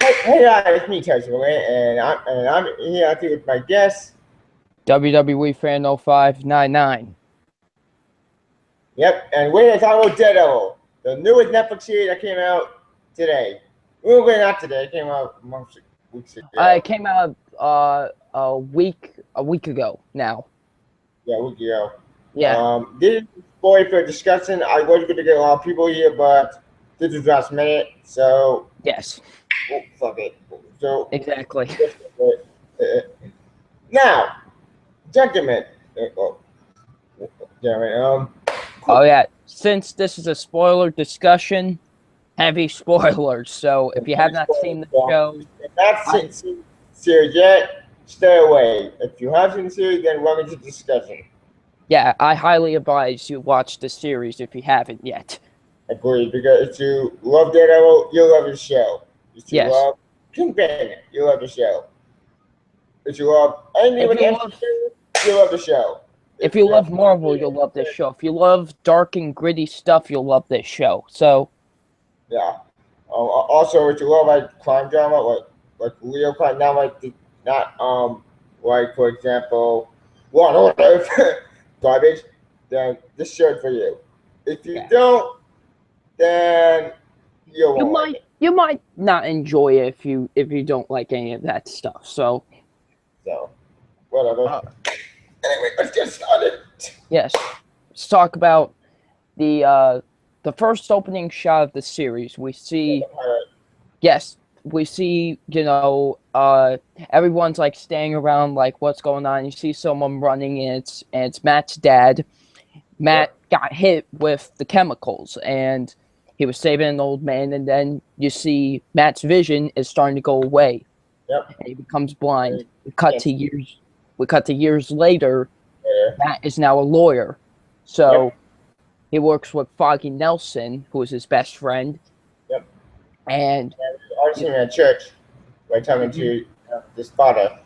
Hey guys, it's me, Tesla, and I'm here actually with my guest. WWE Fan 0599. Yep, and we're talking about Daredevil, the newest Netflix series that came out today. Well, not today. It came out months, weeks ago. It came out a week ago now. Yeah, a week ago. Yeah. This is spoiler for discussion. I was going to get a lot of people here, but this was last minute, so Yes. fuck it. So Exactly. now, gentlemen, oh, gentlemen, Oh yeah. Since this is a spoiler discussion, heavy spoilers. So if you have not seen the show, if not seen the series yet, stay away. If you have seen the series, then welcome to the discussion. yeah, I highly advise you watch the series if you haven't yet. Agreed, because if you love Daredevil, you'll love the show. If you Yes. love Kingpin, you love the show. If you love anything with MCU, you love the show. If you love Marvel, you'll love this show. If you love dark and gritty stuff, you'll love this show. So yeah. Also, if you love like crime drama, like real crime, like for example, Law and Order, garbage, then this show's for you. If you don't, then you might not enjoy it if you don't like any of that stuff. So whatever. Anyway, let's get started. Yes, let's talk about the first opening shot of the series. We see, everyone's like staying around, like what's going on. You see someone running, and it's Matt's dad. Matt got hit with the chemicals, and he was saving an old man. And then you see Matt's vision is starting to go away, and he becomes blind. We cut to years later. Matt is now a lawyer, so he works with Foggy Nelson, who is his best friend. And I seen him at church, right talking to his father.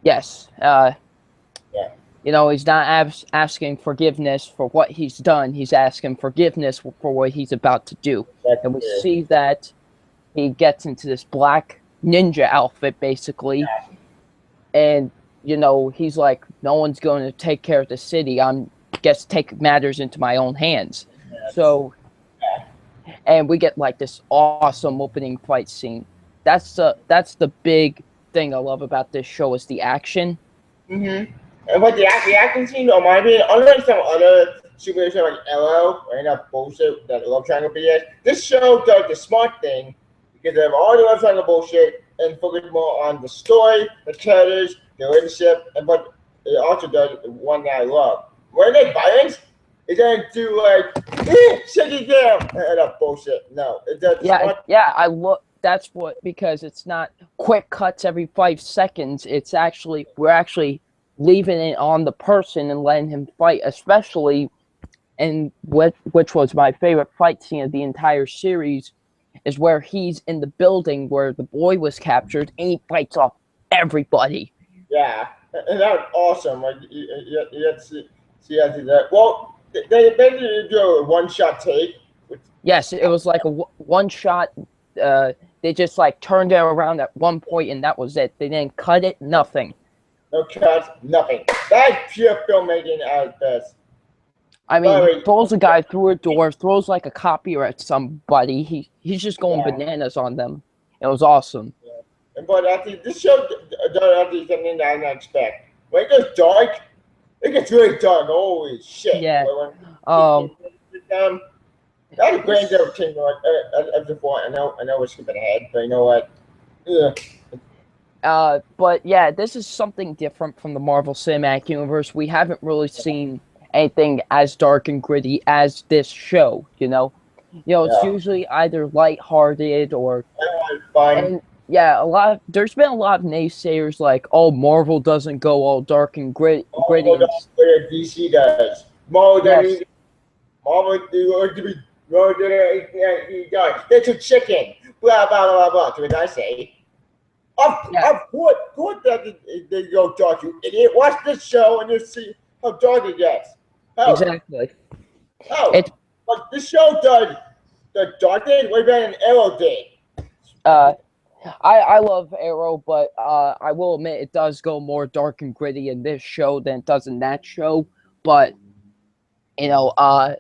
Yes, he's not asking forgiveness for what he's done. He's asking forgiveness for what he's about to do. And we see that he gets into this black ninja outfit, basically, and he's like, no one's going to take care of the city. Guess take matters into my own hands. So, and we get like this awesome opening fight scene. That's the big thing I love about this show is the action. Mm-hmm. And what the action scene, in my opinion, unlike some other superhero show like Arrow or that bullshit that Love Triangle BS, this show does the smart thing because they have all the Love Triangle bullshit and focus more on the story, the characters, the relationship, but it also does one that I love. When they violence, it doesn't do like shake it down and that bullshit. No, it does. I look. That's because it's not quick cuts every 5 seconds. It's we're actually leaving it on the person and letting him fight, especially, and which was my favorite fight scene of the entire series, is where he's in the building where the boy was captured and he fights off everybody. Yeah, and that was awesome. Like you had to see how to do that. Well, they basically do a one-shot take. Yes, it was like a one-shot. They just like turned it around at one point and that was it. They didn't cut it. Nothing. No cuts. Nothing. That's pure filmmaking at best. I mean, he throws a guy through a door, throws like a copier at somebody. He's just going bananas on them. It was awesome. But actually, this show does actually something that I didn't expect. When it gets dark, it gets really dark. Holy shit! Yeah. That was Grand Devil King at the point. I know we're skipping ahead, but you know what? Yeah. But yeah, this is something different from the Marvel Cinematic Universe. We haven't really seen anything as dark and gritty as this show. It's usually either lighthearted or fun. And, yeah, there's been a lot of naysayers like, oh, Marvel doesn't go all dark and gritty. DC does. Marvel doesn't. Marvel to be. They're too chicken. Blah blah blah blah. What did I say? Of course that they go dark. You idiot! Watch this show and you'll see how dark it gets. Exactly. But this show does the dark thing way better than Arrow did. I love Arrow, but I will admit it does go more dark and gritty in this show than it does in that show. But you know,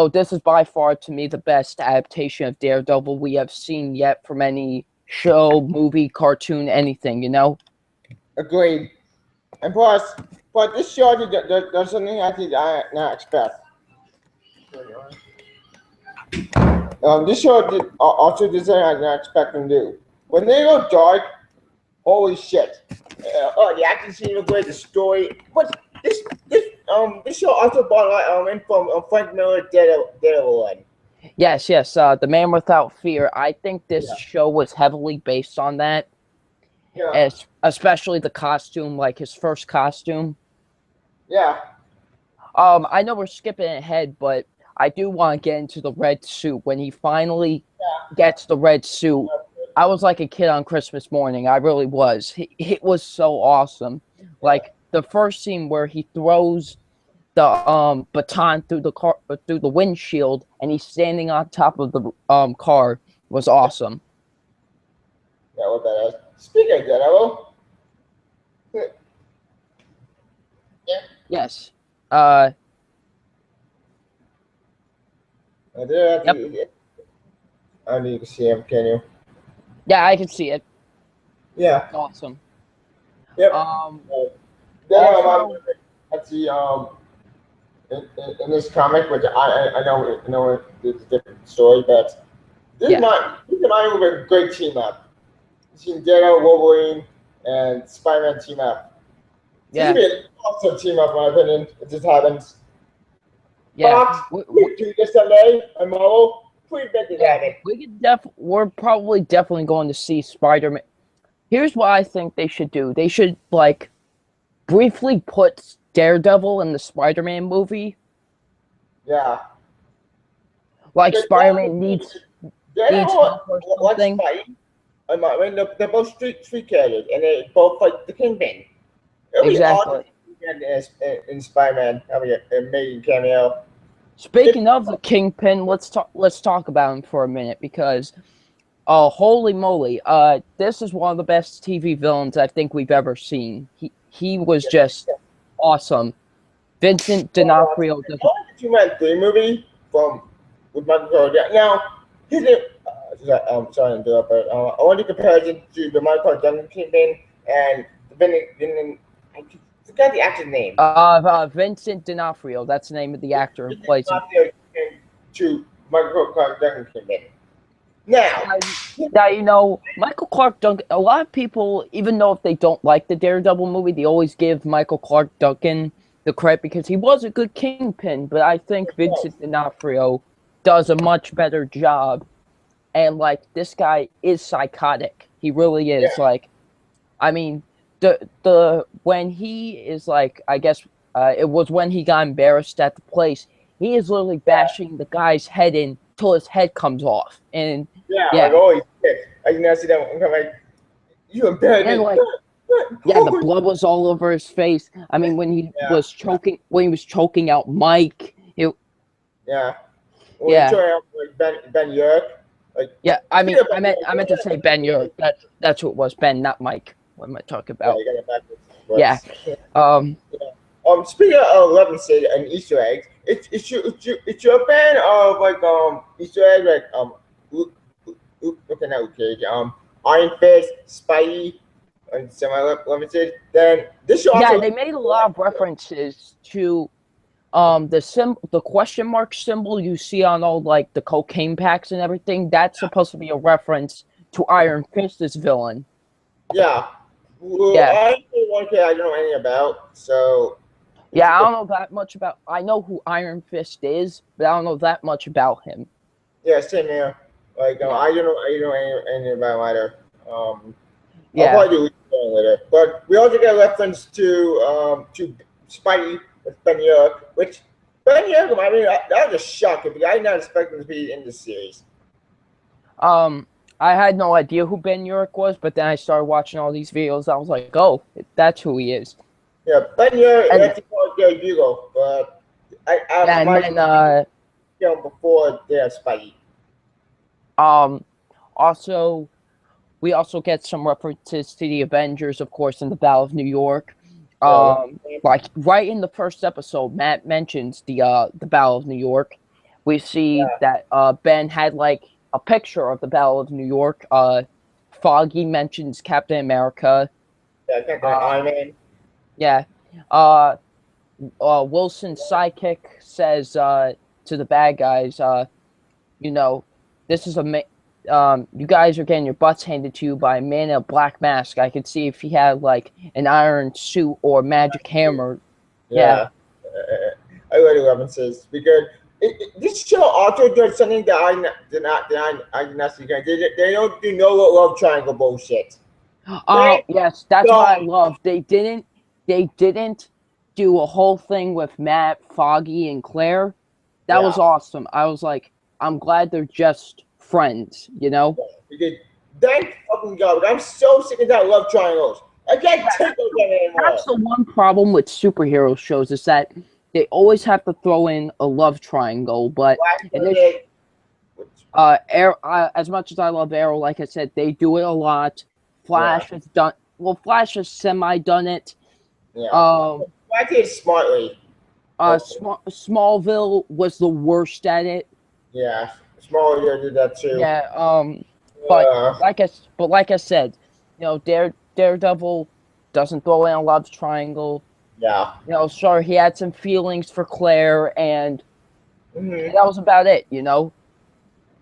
this is by far to me the best adaptation of Daredevil we have seen yet from any show, movie, cartoon, anything. Agreed. And plus, but this show there's something I did not expect. This show did also did something I did not expect them to do. When they go dark, holy shit! The action scene was great, the story. But this show also brought a lot of elements from Frank Miller Daredevil one. Yes, yes. The Man Without Fear. I think this show was heavily based on that. Yeah. Especially the costume, like his first costume. Yeah. I know we're skipping ahead, but I do want to get into the red suit. When he finally gets the red suit, I was like a kid on Christmas morning. I really was. It was so awesome. Like the first scene where he throws the baton through the car, through the windshield, and he's standing on top of the car was awesome. Yeah, what that is. Speaking of Daredevil. Yeah. Yes. I don't need to see him, can you? Yeah, I can see it. Yeah. It's awesome. Yep. Also, actually, in this comic, which I know it's a different story, but this might be a great team up. You've seen Daredevil, Wolverine, and Spider-Man team up. Yeah. This would be an awesome team up, in my opinion. It just happens. Yeah. Fox, we do this someday, and Marvel, please make it happen. We're probably definitely going to see Spider-Man. Here's what I think they should do. They should like briefly put Daredevil in the Spider-Man movie. Yeah. Like Spider-Man needs help or something. They're both street characters, and they both fight the Kingpin. Exactly. In Spider-Man having a main cameo. Speaking of the Kingpin, let's talk about him for a minute because, holy moly, this is one of the best TV villains I think we've ever seen. He was just awesome. Vincent D'Onofrio. The 2-Man-3 movie with Michael Clark. Now, here's I'm sorry to interrupt, but I want to compare it to the Michael Clark Duncan Kingpin and I forgot the actor's name. Vincent D'Onofrio. That's the name of the actor who plays him. To Michael Clark Duncan Kingpin. Now, Michael Clark Duncan. A lot of people, even though if they don't like the Daredevil movie, they always give Michael Clark Duncan the credit because he was a good Kingpin. But I think Vincent D'Onofrio does a much better job. And like this guy is psychotic. He really is. Yeah. Like, I mean, the when he is like, I guess it was when he got embarrassed at the place. He is literally bashing the guy's head in till his head comes off. And like always, I did not see that one. I'm like, you embarrassed me. Like, the blood was all over his face. I mean, when he was choking out Mike. When Ben Urich. I meant to say Ben Urich. That's who it was. Ben, not Mike. What am I talking about? Yeah. Speaking of 11 City and Easter eggs, it's your fan of like Easter eggs like Iron Fist, Spidey, and semi-limited. Then this show also they made a lot of references to the question mark symbol you see on all like the cocaine packs and everything. That's supposed to be a reference to Iron Fist's villain. Yeah. Well, I don't know anything about, so I don't know that much about. I know who Iron Fist is, but I don't know that much about him. Yeah, same here. Like I don't know anything about him either. I'll probably do later. But we also get a reference to Spidey with Ben Urich, which Ben Urich, I mean, that was a shock because I did not expect him to be in this series. I had no idea who Ben Urich was, but then I started watching all these videos. I was like, oh, that's who he is. Yeah, Ben Urich actually called Gary Bugle, but I before they had Spidey. Also, we also get some references to the Avengers, of course, in the Battle of New York. Yeah. Like right in the first episode, Matt mentions the Battle of New York. We see that Ben had like a picture of the Battle of New York. Foggy mentions Captain America. Yeah, Captain Iron Man. Yeah. Wilson's sidekick says to the bad guys, you know, this is you guys are getting your butts handed to you by a man in a black mask. I could see if he had like an iron suit or magic hammer. Yeah. I really love references because this show also does something that I did not see. They don't do no love triangle bullshit. Oh yes, that's what I love. They didn't do a whole thing with Matt, Foggy, and Claire. That was awesome. I was like, I'm glad they're just friends, you know? Because thank fucking God, I'm so sick of that love triangles. I can't take those anymore. That's the one problem with superhero shows is that they always have to throw in a love triangle, but as much as I love Arrow, like I said, they do it a lot. Flash has done well. Flash has semi done it. Yeah. Flash did smartly. Smallville was the worst at it. Yeah, Smallville did that too. Yeah. But like I said, you know, Daredevil doesn't throw in a love triangle. Yeah. You know, sure, he had some feelings for Claire, and that was about it. You know.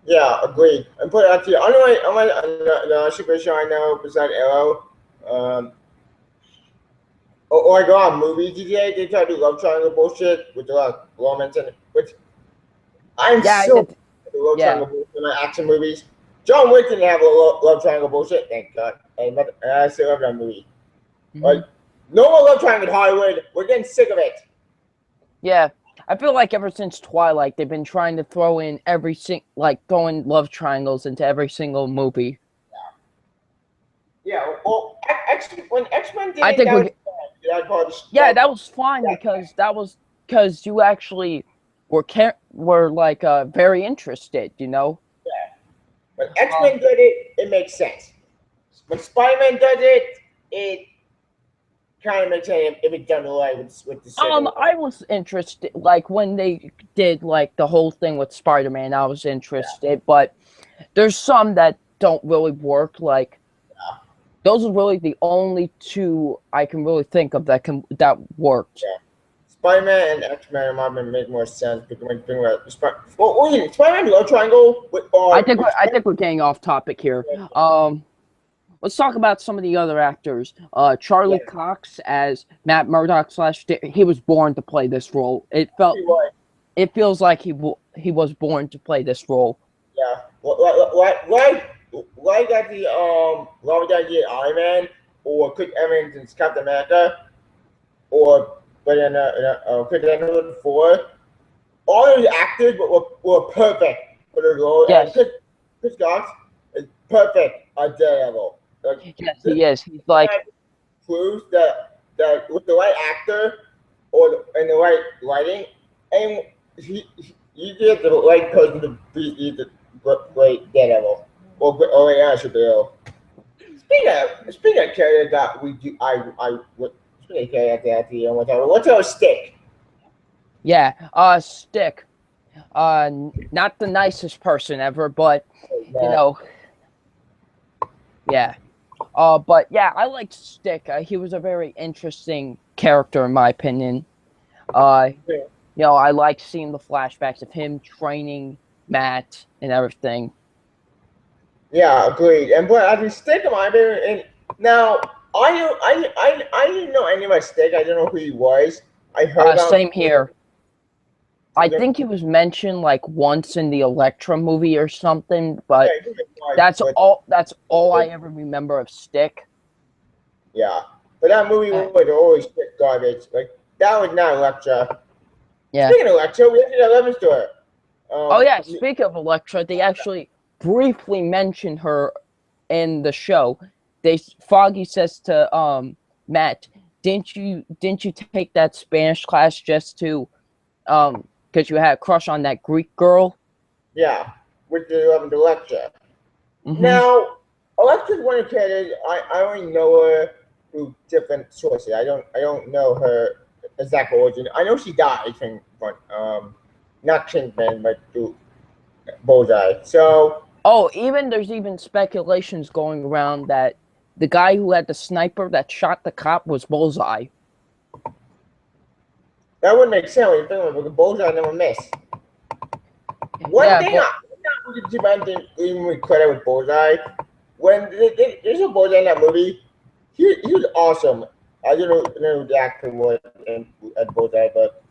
Yeah, agreed. And put it out to you. The super show I know besides Arrow, or I go on movies today. They try to do love triangle bullshit with a lot of romance in it. Which I'm so love triangle bullshit in my action movies. John Wick didn't have a love triangle bullshit. Thank God. And I still love that movie. Like no more love triangle in Hollywood. We're getting sick of it. Yeah. I feel like ever since Twilight, they've been trying to throw in throwing love triangles into every single movie. Yeah. Well, when X-Men did I think that was fine because you actually were like very interested, you know. Yeah. When X-Men did it, it makes sense. When Spider-Man does it, it kind of makes sense if it's done right with the city. I was interested, like when they did like the whole thing with Spider-Man. I was interested, but there's some that don't really work. Like those are really the only two I can really think of that worked. Yeah, Spider-Man and X-Men might make more sense because when you think about Spider-Man love triangle with I think we're getting off topic here. Let's talk about some of the other actors. Charlie Cox as Matt Murdock / he was born to play this role. It feels like he was born to play this role. Yeah. Why got the Robert Downey Jr. Iron Man or Chris Evans and Captain America or Chris Evans before? All those actors were perfect for the role. Yes. And Chris Cox is perfect at Daredevil. Yes, he is. He's like proves that with the right actor and the right writing, and you get the right person to be the great Daredevil or Daredevil. Speaking of characters that we do, speaking of characters what's our Stick? Yeah, Stick. Not the nicest person ever, but you know, yeah. But yeah, I liked Stick. He was a very interesting character in my opinion. You know, I like seeing the flashbacks of him training Matt and everything. Yeah, agreed. And but I mean, Stick, in my opinion, and now I didn't know any of my Stick. I don't know who he was. I heard same here. I think he was mentioned like once in the Elektra movie or something, but that's all I ever remember of Stick. Yeah, but that movie was always Stick garbage. Like that was not Elektra. Yeah. Speaking of Elektra, we have to 11 store. Oh yeah, speaking of Elektra, they actually briefly mentioned her in the show. Foggy says to Matt, didn't you take that Spanish class just to because you had a crush on that Greek girl? Yeah, with the Elektra. Now, Elektra was one of the characters. I only know her through different sources. I don't know her exact origin. I know she died from not Kingpin, but through Bullseye. So there's even speculations going around that the guy who had the sniper that shot the cop was Bullseye. that would make sense when you think about it, because Bullseye never miss. One thing I didn't even credit with Bullseye, when there's a Bullseye in that movie, he was awesome. I don't know who the actor was at Bullseye, but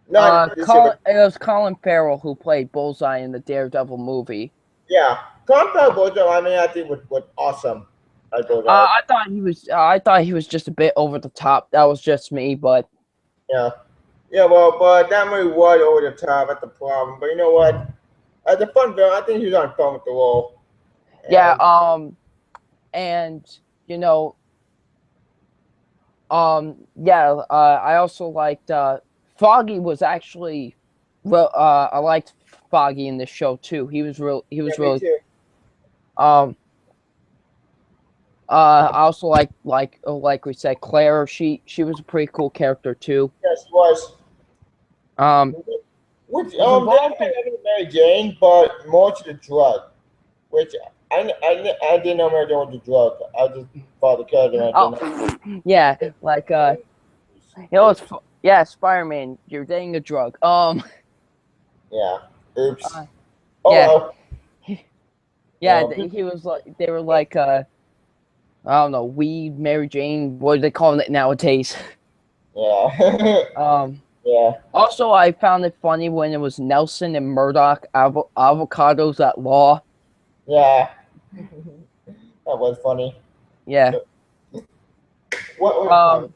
it was Colin Farrell who played Bullseye in the Daredevil movie. Yeah, Colin Farrell Bullseye, I think was awesome at Bullseye. I thought he was just a bit over the top. That was just me, but yeah. Well, but that movie was over the top. That's the problem. But you know what? As a fun film, I think he was on fun with the role. And you know, I also liked Foggy was actually I liked Foggy in this show too. He was really too. I also like we said, Claire. She was a pretty cool character too. Yes, she was. Which Mary Jane, but more to the drug. Which I didn't know Mary Jane was the drug. I just thought the character. Yeah, like Spider-Man, you're dating a drug. Yeah. Oops. He was like, they were like, I don't know, weed, Mary Jane, what are they calling it nowadays? Yeah. Yeah. Also, I found it funny when it was Nelson and Murdoch, avocados at law. Yeah. That was funny. Yeah. What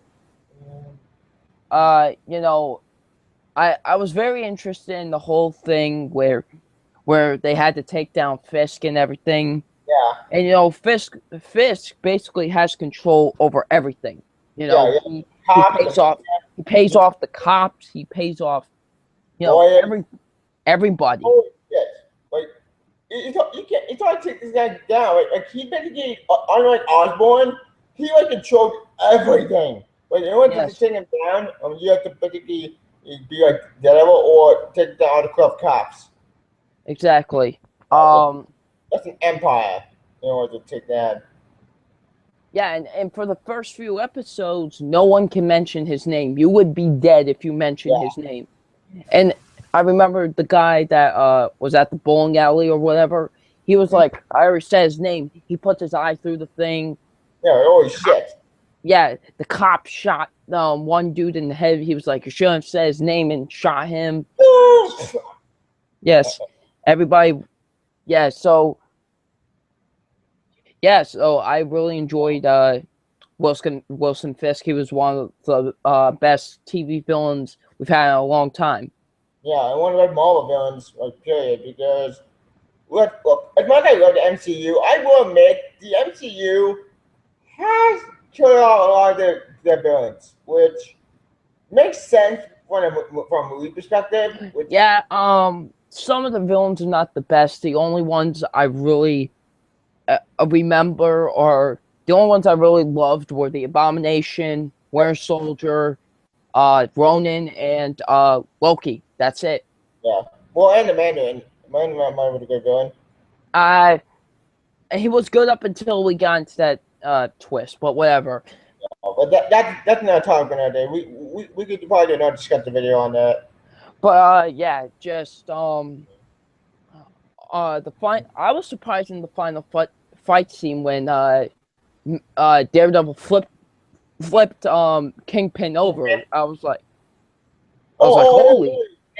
you know, I was very interested in the whole thing where they had to take down Fisk and everything. Yeah. And you know, Fisk basically has control over everything. You know, he pays off the cops, he pays off, you know, everybody. Oh yes. Like you can't take this guy down. Like he basically, unlike Osborn, he controlled everything. Like in order to take him down, you have to basically be like Daredevil or take down the corrupt cops. Exactly. That's an empire in order to take down. Yeah, and for the first few episodes, no one can mention his name. You would be dead if you mentioned his name. And I remember the guy that was at the bowling alley or whatever. He was like, I already said his name. He puts his eye through the thing. Yeah, holy shit. Yeah, the cop shot one dude in the head. He was like, you shouldn't have said his name, and shot him. Yes, everybody. Yeah, so I really enjoyed Wilson Fisk. He was one of the best TV villains we've had in a long time. Yeah, and one of the Marvel villains, period, because look, as much as I love the MCU, I will admit the MCU has killed out a lot of their villains, which makes sense from a movie perspective. Some of the villains are not the best. The only ones I really remember, or the only ones I really loved, were the Abomination, Winter Soldier, Ronan, and Loki. That's it. Yeah. Well, and the Mandarin. Mandarin was a good villain. He was good up until we got into that twist, but whatever. Yeah, but that's not talking about day. We could probably not discuss the video on that. But just I was surprised in the final fight scene when Daredevil flipped Kingpin over. I was like, holy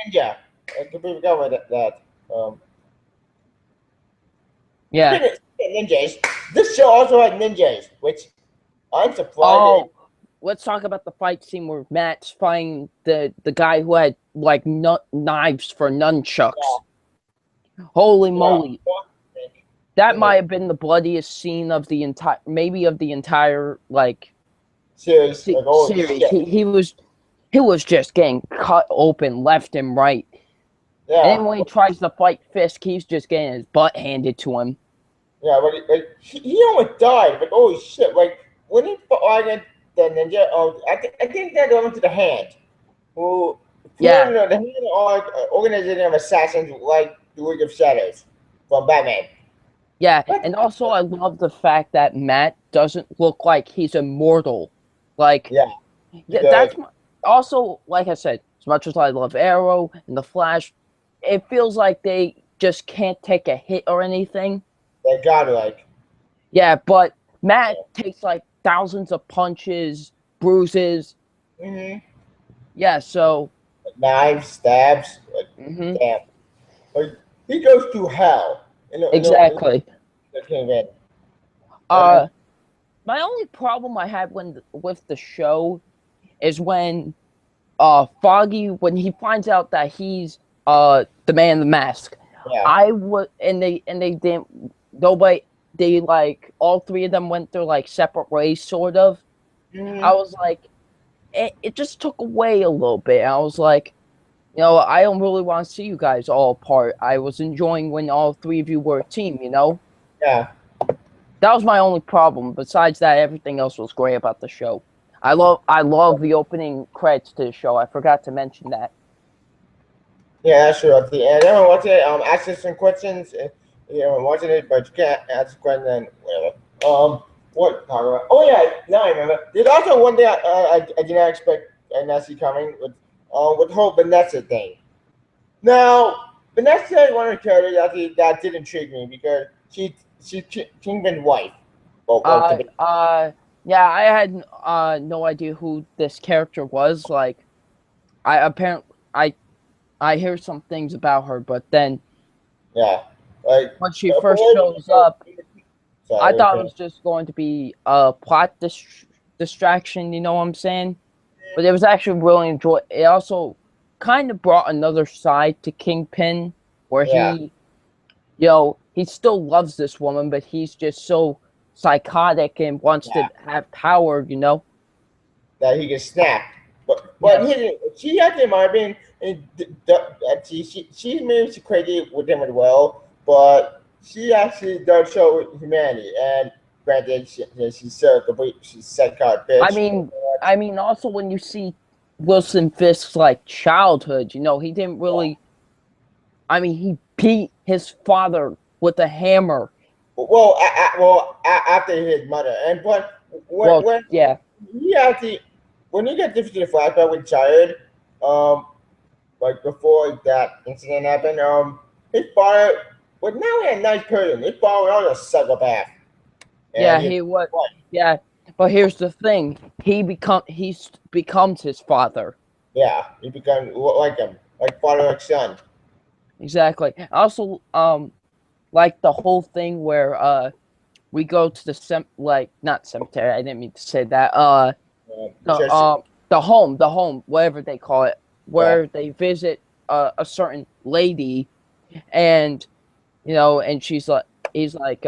ninja! I completely forgot about that. Yeah. Ninjas. This show also had ninjas, which I'm surprised. Oh, let's talk about the fight scene where Matt's fighting the guy who had like knives for nunchucks. Yeah. Holy moly! That might have been the bloodiest scene of the entire series. Series. He was just getting cut open left and right. Yeah. And then when he tries to fight Fisk, he's just getting his butt handed to him. Yeah, but he almost died. Like, holy shit! Like when he fought against the ninja, I think that went to the hand. Who Yeah, the hand organization of assassins like the League of Shadows from Batman. yeah, What? and also I love the fact that Matt doesn't look like he's immortal. Like, Yeah, yeah, because that's also, like I said, as much as I love Arrow and the Flash, it feels like they just can't take a hit or anything. they got like Yeah, but Matt takes like thousands of punches, bruises. mm-hmm. Yeah, so Knives, stabs. Like mhm, damn, like he goes through hell. In exactly. the came in. And Uh, my only problem I had with the show is when Foggy, when he finds out that he's the man in the mask. yeah, I would, and they didn't, nobody, they like all three of them went their like separate ways, sort of. I mm-hmm. was like, it just took away a little bit. I was like, I don't really want to see you guys all apart. I was enjoying when all three of you were a team. Yeah, That was my only problem. Besides that, everything else was great about the show. I love the opening credits to the show. I forgot to mention that. yeah, that's true. At the end, everyone watching it, ask us some questions. Watching it, but you can't ask a question. Then whatever. What talk about? Oh yeah, now I remember. There's also one thing I did not expect and not see coming with the whole Vanessa thing. Now, Vanessa is one of the characters that did intrigue me because she's Kingpin's wife. Well, to Uh, be uh, yeah, I had no idea who this character was. Like, I I hear some things about her, but then yeah, like when she first politically, shows up, I sorry, thought it was just going to be a plot distraction. You know what I'm saying? But it was actually really enjoy. It also kind of brought another side to Kingpin, where yeah, he still loves this woman, but he's just so psychotic and wants to yeah, have power. that he can snap. But Yes. she actually might have been she maybe she's crazy with him as well, but she actually does show humanity. And granted, she's so complete, she's psychotic I bitch. mean, also when you see Wilson Fisk's like childhood, he didn't Yeah. really. I mean, he beat his father with a hammer. Well, after his mother, and but Well, when yeah, he actually when you get different to the flashback with Child, um, like before that incident happened, his father, but now he had a nice person. His father was a psychopath, and yeah, he, he was. what? Yeah, but here's the thing: he becomes his father. Yeah, he became like him, like father like son. Exactly. Also, like the whole thing where we go to the like not cemetery. I didn't mean to say that. The Church, the home, whatever they call it, yeah, where they visit a certain lady, and and he's like,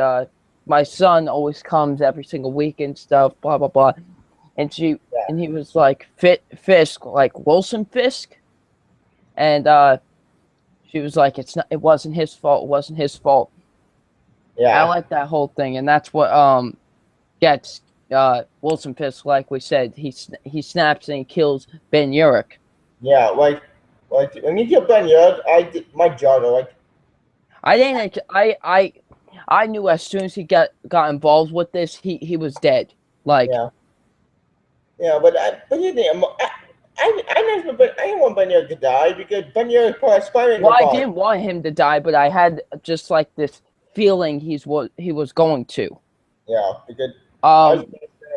my son always comes every single week and stuff, blah blah blah, and yeah, he was like Fisk, like Wilson Fisk, and she was like, it wasn't his fault, I yeah, like that whole thing, and that's what gets Wilson Fisk, like we said, he snaps and he kills Ben Urich. yeah. Like when you get Ben Yard, I did my jaw like, I didn't. I knew as soon as he got involved with this, he was dead. Like, yeah, yeah. But you think I never, but I didn't want Ben Yard to die because Ben Yard is part of Spider-Man well, the I father. didn't want him to die, but I had just like this feeling he was going to. Yeah, because I was Um,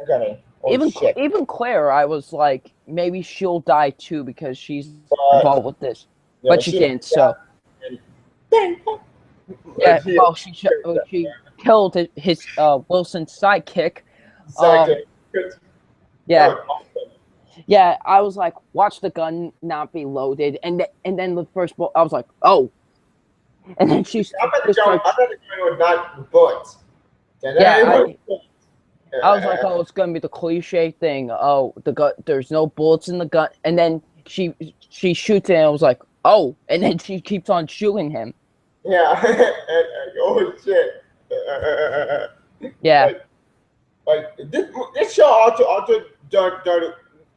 coming. Oh shit! even Claire, I was like, maybe she'll die too because she's But involved with this, yeah, but but she she didn't. So dang, yeah, he well, she killed his Wilson's sidekick. Um, sidekick. That yeah. was awesome. Yeah, I was like, watch the gun not be loaded, and then the first bullet, I was like, oh, and then she I thought the just gun, starts. I thought the gun was not bullets. And then Yeah, it was, I was like, oh, it's gonna be the cliche thing. Oh, the gun, there's no bullets in the gun, and then she shoots it, and I was like, oh, and then she keeps on shooting him. yeah. And, oh shit! Yeah. Like this show also done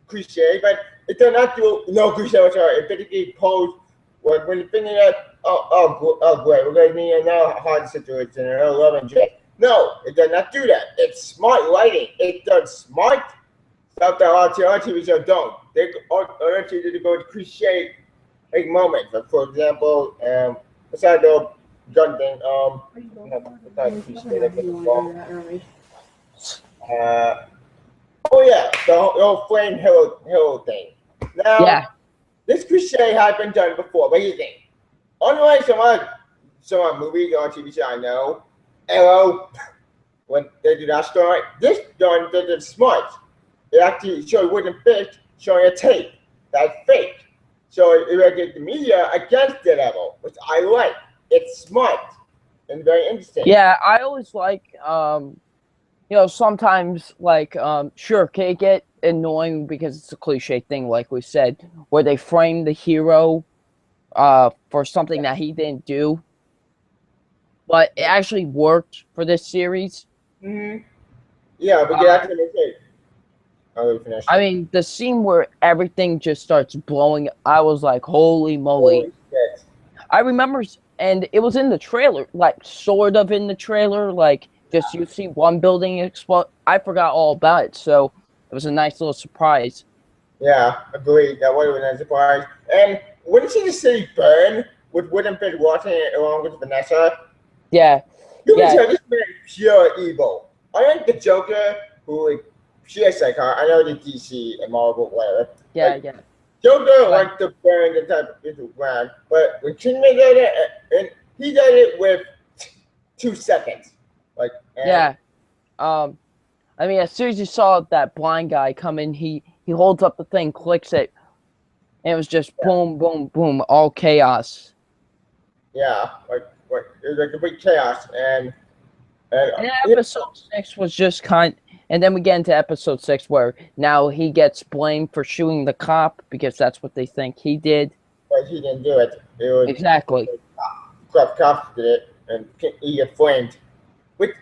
cliche, but it does not do no cliche whatsoever. It basically posed when you're thinking that oh great, we're gonna be in a hard situation or a love and jet. No, it does not do that. It's smart writing. It does smart stuff that our TV shows don't. They other TV go to cliche like moments. Like for example, besides the gun thing, besides cliche like oh yeah, the whole flame hero thing. Now, Yeah. this cliche has been done before. What do you think? Unlike some other movies or TV show I know, Arrow, when they do that story, this done did it smart. It actually showed wooden fish showing a tape that's fake. So it will get the media against Daredevil, which I like. It's smart and very interesting. Yeah, I always like sometimes like sure, can it get annoying because it's a cliche thing, like we said, where they frame the hero for something that he didn't do. But it actually worked for this series. Mm-hmm. Yeah, but that's what they say. I mean, the scene where everything just starts blowing, I was like, holy moly. I remember, and it was in the trailer, like, sort of in the trailer, like, just you see one building explode. I forgot all about it, so it was a nice little surprise. Yeah, agreed. That would have been a surprise. And when you see the city burn with wooden fish watching it along with Vanessa, Yeah. you can tell this man is pure evil. I think the Joker, who she is like her, I know the DC and Marvel, whatever. Yeah, like, yeah. Joker likes to burn the type of into the ground, but when Kingman did it, and he did it with 2 seconds. Like, yeah. I mean, as soon as you saw that blind guy come in, he holds up the thing, clicks it, and it was just boom, boom, boom, all chaos. Yeah, like it was like a big chaos, and episode 6 was just and then we get into episode 6 where now he gets blamed for shooting the cop because that's what they think he did. But he didn't do it. It was exactly. Cops did it, and he get flamed. Which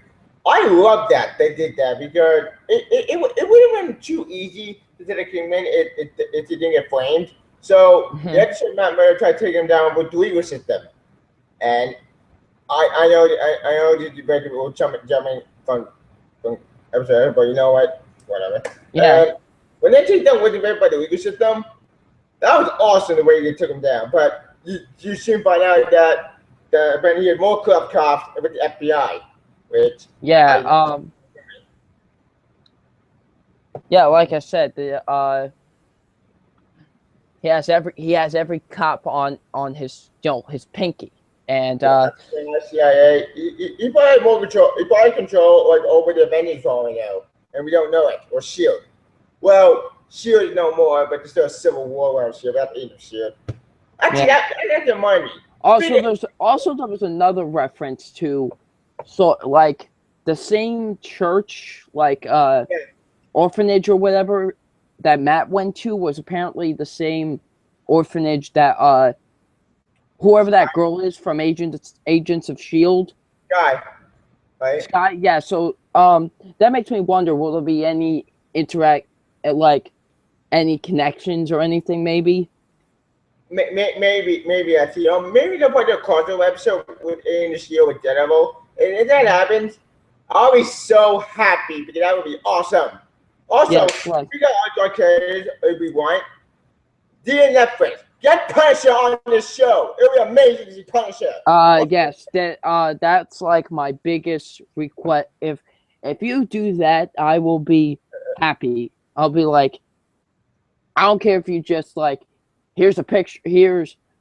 I love that they did that because it would have been too easy to take a Kingman if he didn't get flamed. So the extra Matt Murray tried to take him down with the legal system, and I know the debate will jumping from episode, but you know what? Whatever. Yeah. And when they take down with the by the legal system, that was awesome the way they took him down. But you soon find out that when he had more club cops with the FBI, which yeah, yeah, like I said, he has every cop on his his pinky. And CIA, he probably had more control. He probably control like over the Avengers right now, and we don't know it. Or Shield. Well, Shield no more, but there's still a civil war around Shield. That's the end of Shield. Actually, that reminds me. Also there was another reference to, like the same church, like orphanage or whatever that Matt went to was apparently the same orphanage that whoever that girl is from Agents of S.H.I.E.L.D. Guy, right? Sky, yeah. So that makes me wonder: will there be any like any connections or anything? Maybe. Maybe I see. Maybe they'll put a crossover episode within this year with Daredevil, and if that happens, I'll be so happy because that would be awesome. Also, we got our characters if we want. Dear Netflix, get Punisher on this show. It would be amazing to see Punisher. Yes, that's like my biggest request. If you do that, I will be happy. I'll be like, I don't care if you just like, here's a picture.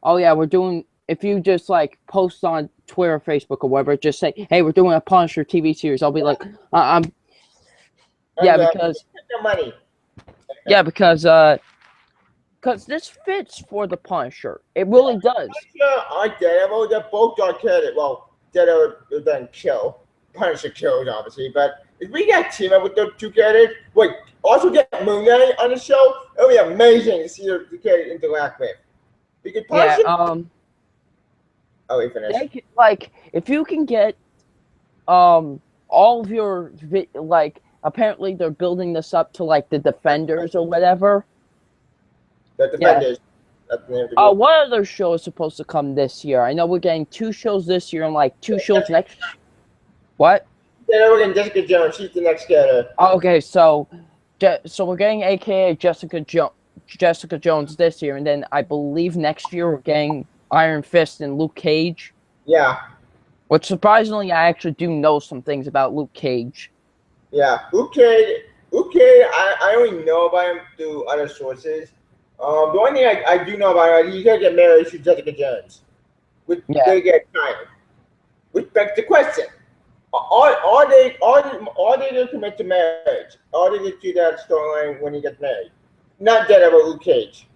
Oh yeah, we're doing. If you just like post on Twitter, or Facebook, or whatever, just say, hey, we're doing a Punisher TV series. I'll be like, because money. Yeah, because this fits for the Punisher. It really does. Daredevil, they're both dark-headed. Well, Daredevil doesn't kill. Punisher kills, obviously. But if we got team up with the two characters, wait, also get Moon Knight on the show, it would be amazing to see the characters interact with. Because Punisher... Yeah, Oh, we finished. like, if you can get all of your like apparently they're building this up to like the Defenders or whatever. The Defenders. Yeah. That's the name of the group. What other show is supposed to come this year? I know we're getting 2 shows this year and like 2 shows next. What? Yeah, we're getting Jessica Jones. She's the next character. Okay, so we're getting AKA Jessica Jones this year, and then I believe next year we're getting Iron Fist and Luke Cage. Yeah. Which surprisingly, I actually do know some things about Luke Cage. Yeah, Luke Cage. I only know about him through other sources. The only thing I do know about him, he's gonna get married to Jessica Jones. Which they get tired. Which begs the question: Are they gonna commit to marriage? Are they gonna do that storyline when he gets married? Not that of Luke Cage.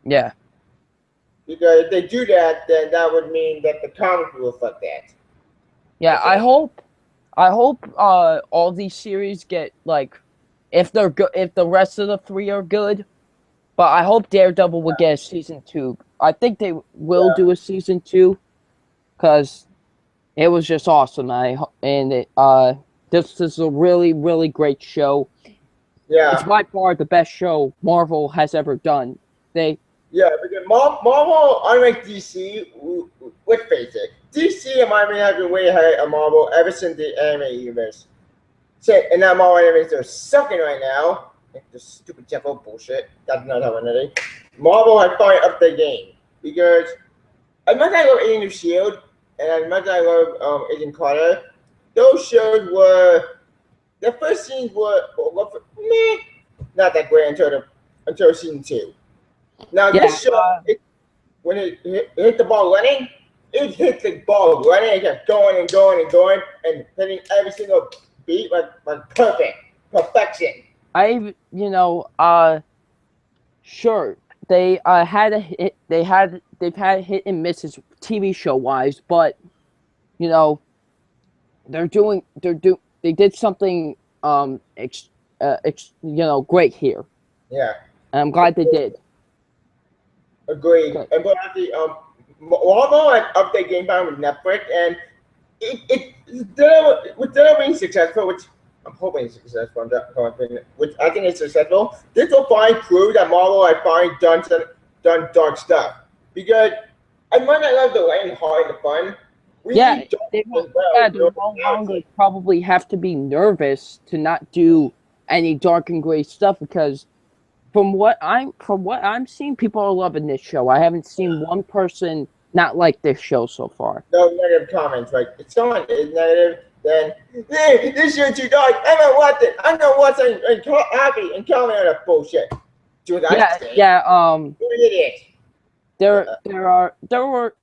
Yeah. Because if they do that, then that would mean that the comic will reflect that. Yeah, I hope all these series get like, if they're good, if the rest of the 3 are good, but I hope Daredevil will get a season 2. I think they will do a season 2, because it was just awesome. This is a really, really great show. Yeah, it's by far the best show Marvel has ever done. Because Marvel, unlike DC, let's face it, DC and Marvel have been way ahead of Marvel ever since the anime universe. And that Marvel animes are sucking right now. This stupid Jeffo bullshit. That's not how anything. Marvel has finally upped their game. Because as much as I love Agent of S.H.I.E.L.D. and as much as I love Agent Carter, those shows were, the first scenes were meh, not that great until season 2. Now this show, when it hit the ball running, it hit the ball running. It kept going and going and going and hitting every single beat like perfection. Sure, they've had hit and misses TV show wise, but they did something great here. Yeah, and I'm glad they did. Agreed. Okay. And but actually, Marvel had upped their game plan with Netflix, and without being successful, which I'm hoping it's successful, which I think is successful, this will finally prove that Marvel had finally done dark stuff. Because as much as I love the light and heart and the fun, they no longer probably have to be nervous to not do any dark and gray stuff, because from what I'm seeing, people are loving this show. I haven't seen one person not like this show so far. No negative comments. Like, if someone is negative, then hey, this show's too dark. I'm gonna watch it. I'm gonna watch it and happy and comment on that bullshit.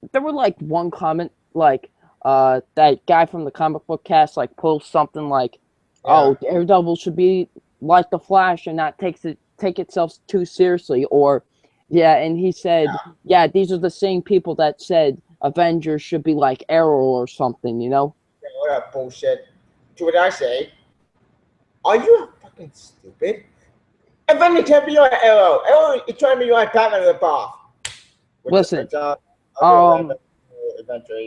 There were like one comment, like that guy from the comic book cast like pulls something like, "Oh, Daredevil should be like the Flash and not take itself too seriously," or and he said, these are the same people that said Avengers should be like Arrow or something, what up, bullshit. To what I say, are you fucking stupid? Avengers can't be on Arrow. Arrow is trying to be like Batman the Boss.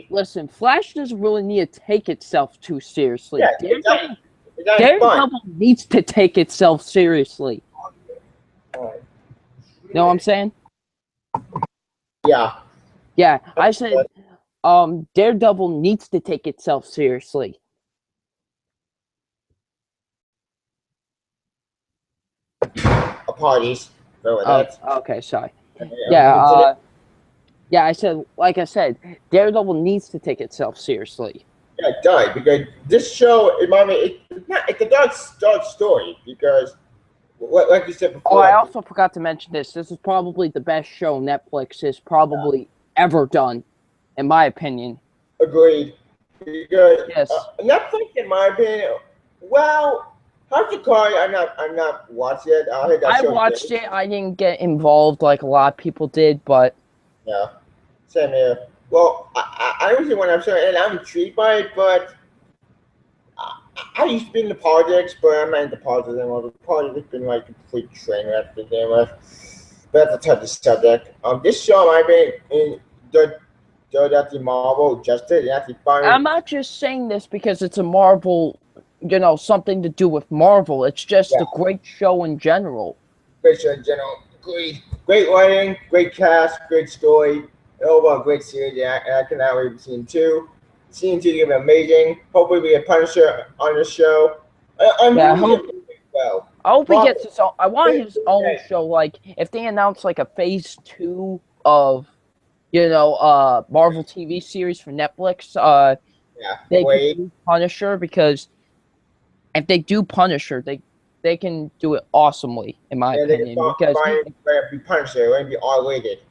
Listen, Flash doesn't really need to take itself too seriously. Daredevil needs to take itself seriously. Know what I'm saying? Yeah. Yeah, I said Daredevil needs to take itself seriously. Apologies. Okay, sorry. I said, like I said, Daredevil needs to take itself seriously. Yeah, it does, because this show, it's a dark story, because like you said before. I also forgot to mention this. This is probably the best show Netflix has probably ever done, in my opinion. Agreed. Because Netflix, in my opinion, House of Cards, I'm not watched yet. I watched it. I didn't get involved like a lot of people did, but yeah, same here. Well, I usually when I'm saying, and I'm intrigued by it, but I used to be into politics, but I'm not into politics anymore. The politics has been like a complete train wreck to begin with. But that's a touchy subject. This show, I've been in the does actually Marvel justice and actually I'm finally not just saying this because it's a Marvel, something to do with Marvel. It's just yeah, a great show in general. great show in general. Great writing, great cast, great story, and overall great series. Yeah, and I cannot wait for season two. Season two is gonna be amazing. Hopefully we get Punisher on the show. I'm Yeah, I really hope well. I hope he Marvel, gets his own. I want his own show. Like if they announce like a phase 2 of Marvel TV series for Netflix, yeah, they could Blade. do Punisher because if they do Punisher, they can do it awesomely, in my And they can opinion. Because be Punisher. It won't be R-rated. But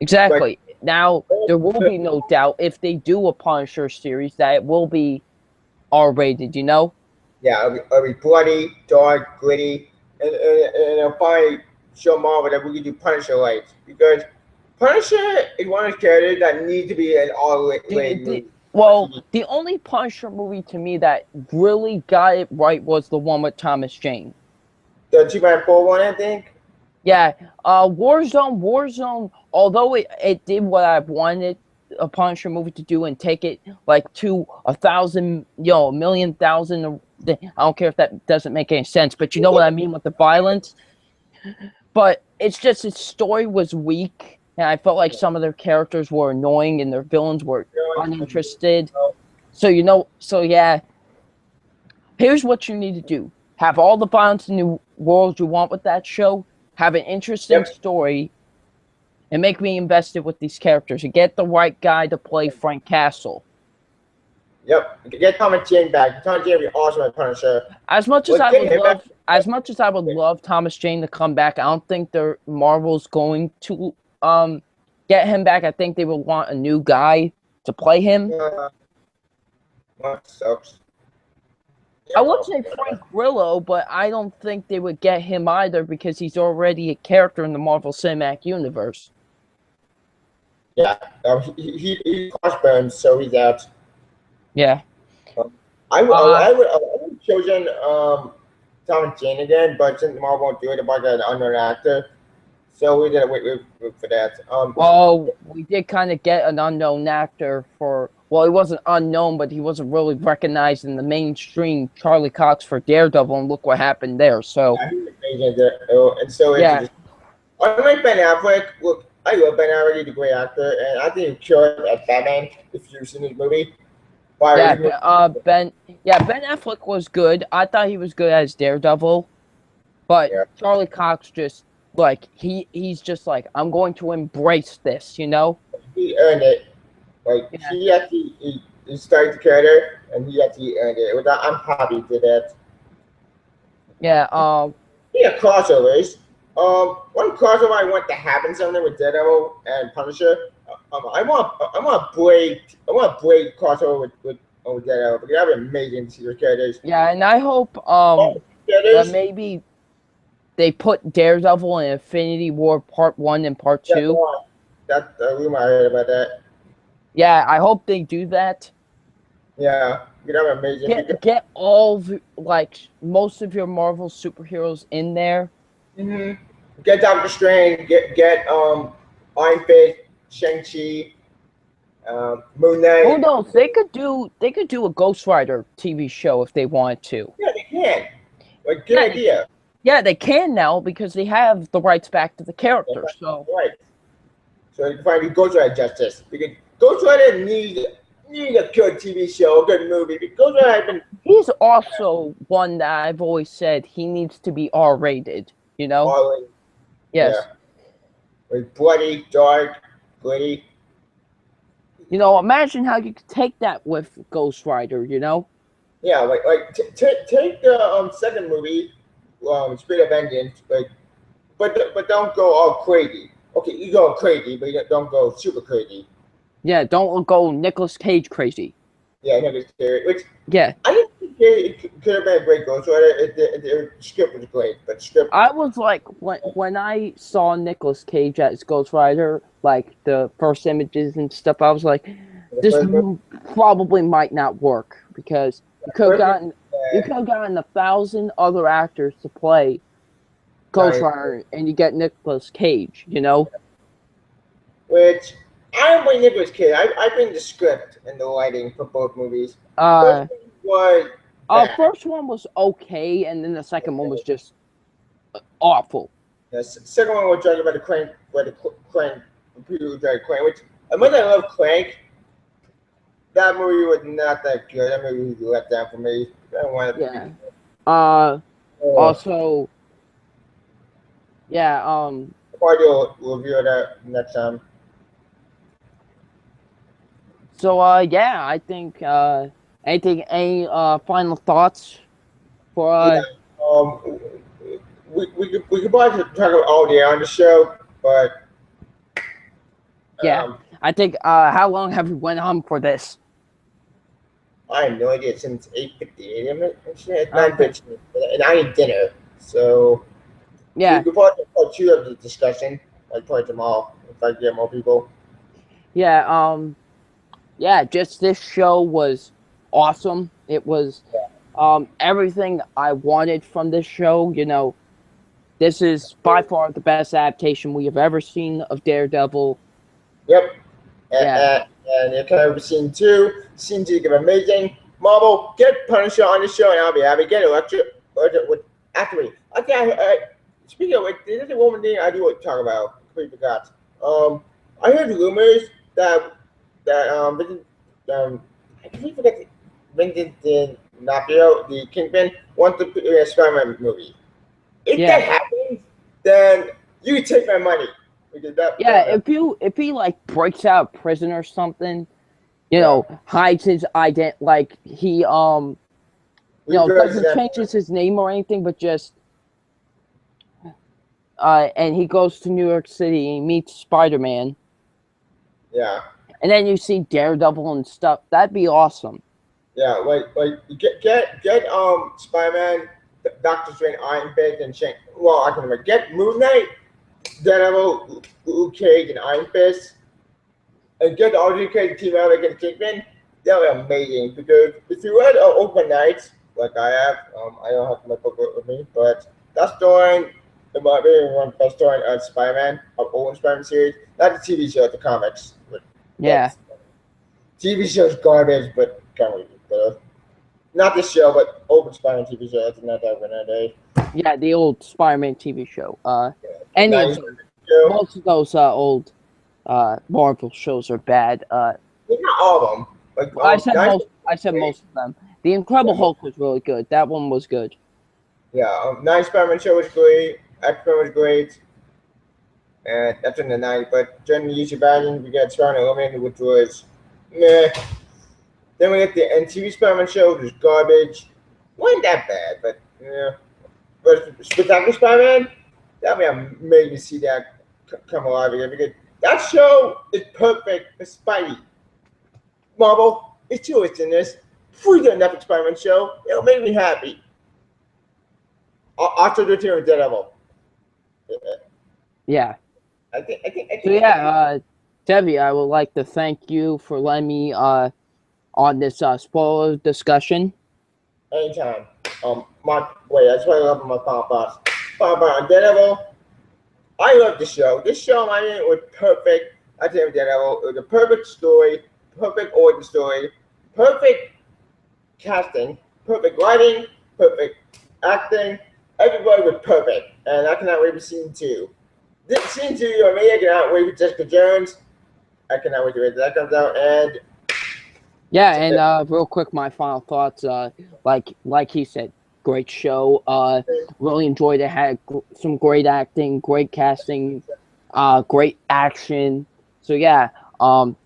exactly now there will be no doubt if they do a Punisher series that it will be R-rated. yeah, it'll be bloody, dark, gritty, and I'll finally show Marvel that we can do Punisher right. Because Punisher is one of the characters that needs to be an R-rated movie. Well, the only Punisher movie to me that really got it right was the one with Thomas Jane. The 2004 one, I think. Yeah, Warzone, although it did what I wanted a Punisher movie to do and take it like to 1,000, a million thousand. I don't care if that doesn't make any sense, but you know what I mean with the violence. But it's just its story was weak, and I felt like some of their characters were annoying and their villains were uninterested. So yeah, here's what you need to do: have all the violence in the world you want with that show, have an interesting Yep. story, and make me invested with these characters. And get the right guy to play Frank Castle. Yep. Get Thomas Jane back. Thomas Jane would be awesome at Punisher. As much as I would love Thomas Jane to come back, I don't think Marvel's going to get him back. I think they would want a new guy to play him. That sucks. I would say Frank Grillo, but I don't think they would get him either because he's already a character in the Marvel Cinematic Universe. Yeah, he crossbones, so he's out. Yeah. I would have chosen Thomas Jane again, but since Marvel won't do it about an unknown actor, so we didn't wait for that. Well, we did kind of get an unknown actor for. Well, he wasn't unknown, but he wasn't really recognized in the mainstream. Charlie Cox for Daredevil, and look what happened there. So, yeah, he was amazing there. And so yeah. Unlike Ben Affleck, look, I love Ben Affleck. He's a great actor, and I think he killed at Batman. If you've seen his movie, Ben Affleck was good. I thought he was good as Daredevil, but yeah. Charlie Cox just he's just like, I'm going to embrace this. He earned it. He actually he started the character, and he actually earned it. I'm happy for that. Yeah. Yeah, crossovers. One crossover I want to happen something with Daredevil and Punisher. I want Blade crossover with Daredevil because that'd be amazing to see those characters. Yeah, and I hope that maybe they put Daredevil in Infinity War Part 1 and Part 2. That's a rumor I heard about that. Yeah, I hope they do that. Yeah, that'd be amazing. Get all most of your Marvel superheroes in there. Mm-hmm. Get Doctor Strange. Get Iron Fist, Shang-Chi, Moon Knight. Who knows? They could do a Ghost Rider TV show if they wanted to. Yeah, they can. Good idea. Yeah, they can now because they have the rights back to the character. So right. So they can finally Ghost Rider justice. Because Ghost Rider needs a good TV show, a good movie. Because Ghost Rider he's also one that I've always said he needs to be R-rated. R-rated. Yes. Yeah. Bloody, dark, gritty. Imagine how you could take that with Ghost Rider. Yeah, take the second movie, Spirit of Vengeance, but don't go all crazy. Okay, you go crazy, but you don't go super crazy. Yeah, don't go Nicolas Cage crazy. Yeah, Nicolas Cage. Which yeah, I didn't think it could have been a great Ghost Rider. The script was great, but script. I was like, when I saw Nicolas Cage as Ghost Rider, like the first images and stuff, I was like, this probably might not work because you could have gotten 1,000 other actors to play Ghost Rider, and you get Nicolas Cage. Which I'm with Nicolas Cage. I bring the script and the lighting for both movies. Uh, First one was bad. First one was okay, and then the second one was just awful. The second one was talking about the Crank, where the Crank, the people who tried Crank, which as much as I love Crank, that movie was not that good. That movie was a letdown for me. I don't want to. Yeah. Also, yeah. I'll probably do a review of that next time. So, yeah, I think. Any final thoughts for Yeah. We could probably talk about all day on the show, but Yeah, I think. How long have we went on for this? I have no idea. Since 8:58, it's 9:15, and I need dinner. So yeah, we could probably have part 2 of the discussion, like probably tomorrow, if I get more people. yeah. Yeah. Just this show was awesome. It was everything I wanted from this show. You know, this is by far the best adaptation we have ever seen of Daredevil. Yep. Yeah. And you can have scene 2. Scene 2 is amazing. Marvel, get Punisher on the show, and I'll be happy. Get Electra with after me. Okay. Speaking of which, there's a woman thing I do want to talk about. Completely forgot. I heard rumors that I completely forgot Vincent D'Onofrio, the Kingpin, wants to put in a Spider-Man movie. If that happens, then you can take my money. If he like breaks out of prison or something, you know, hides his ident, like he doesn't changes his name or anything, but just and he goes to New York City and meets Spider-Man. Yeah. And then you see Daredevil and stuff. That'd be awesome. Yeah, like get Spider-Man, Doctor Strange, Iron Fist, and Shang. Well, I can remember. Get Moon Knight, Daredevil, Luke Cage, and Iron Fist, and get the alternate team out against Kingpin. That would be amazing. Because if you read Open Nights, like I have, I don't have my book with me, but that story, it might be one of the best story of Spider-Man, of old Spider-Man series. Not the TV show, the comics. Yeah. TV show's garbage, but not this show, but old Spider-Man TV show. That's not that nowadays. Yeah, the old Spider-Man TV show. Any of them. Most of those old Marvel shows are bad. Not all of them. Like, I said most of them. The Incredible Hulk was really good. That one was good. Yeah, 9 Spider-Man show was great. X-Men was great. And that's in the 90s. But during the YouTube version, we got Spider-Man Eliminated, which was meh. Then we get the NTV Spider-Man show, which was garbage. Wasn't that bad, but yeah. But Spectacular Spider-Man, that made me see that come alive again, because that show is perfect for Spidey. Marvel, it's your in this. Free the Netflix Spider-Man show. It'll make me happy. Also, the team of Daredevil. Yeah. I think. So yeah, Debbie, I would like to thank you for letting me on this spoiler discussion. Anytime. That's why I love my final thoughts. Final thought on Daredevil. I love the show. This show, I mean, was perfect. I tell you, Daredevil, it was a perfect story, perfect origin story, perfect casting, perfect writing, perfect acting. Everybody was perfect, and I cannot wait for scene 2. This scene 2, I cannot wait for Jessica Jones. I cannot wait to wait till that comes out. And yeah, and real quick, my final thoughts. Like he said, great show. Really enjoyed it. Had some great acting, great casting, great action. So yeah,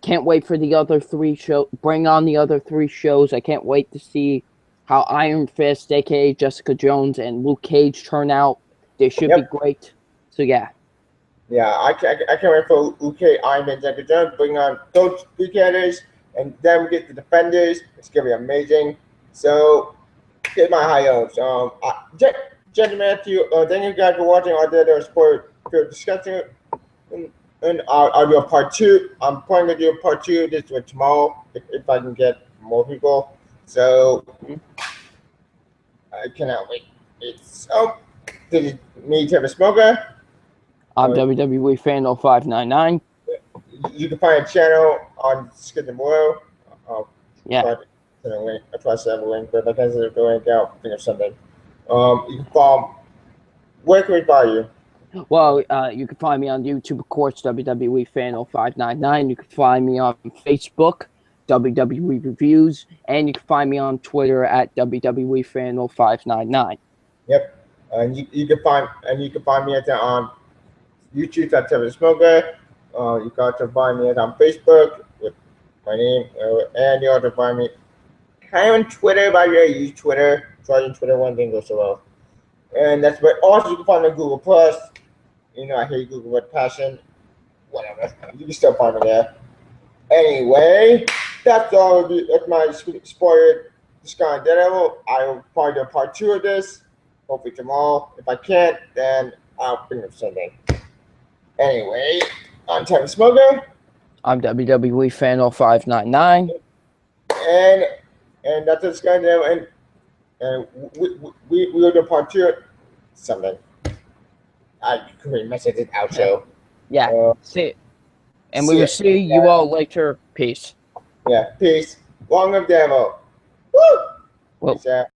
can't wait for the other 3 shows. Bring on the other 3 shows. I can't wait to see how Iron Fist, aka Jessica Jones, and Luke Cage turn out. They should be great. So yeah. Yeah, I can't wait for Luke Cage, Iron Man, Jessica Jones. Bring on those 3 characters, and then we get the Defenders. It's gonna be amazing. So, get my high hopes. Gentlemen, Matthew, thank you guys for watching our Daredevil sport for discussing it. And I'll do a part 2. I'm planning to do a part 2 this week tomorrow if I can get more people. So I cannot wait. This is me, Trevor Smoker. I'm WWE Fan 0599. you can find a channel on the description below. Yeah. I try to have a link, but like I said, the link out, think of something. You can follow. Where can we find you? Well, you can find me on YouTube, of course, WWE Fan 0599. You can find me on Facebook, WWE Reviews, and you can find me on Twitter at WWE Fan 0599. Yep. And you can find me at on YouTube at Tevin Smoker. You can also find me on Facebook with my name, and you also find me kind of on Twitter, but I really use Twitter. Trying Twitter one thing goes so well. And that's where also you can find me on Google Plus. You know, I hate Google with passion. Whatever. You can still find me there. Anyway, that's all. That's my spoiler discount Daredevil. I will probably do a part 2 of this. Hopefully tomorrow. If I can't, then I'll bring up Sunday. Anyway, I'm Tevin Smoker. I'm WWE Fan 0599. And that's the Sky Daredevil. And we will do part 2 Sunday. I couldn't message it outro. Yeah. See it. And we will see you all later. Peace. Yeah, peace. Long live Devil. Woo! Well. Peace out.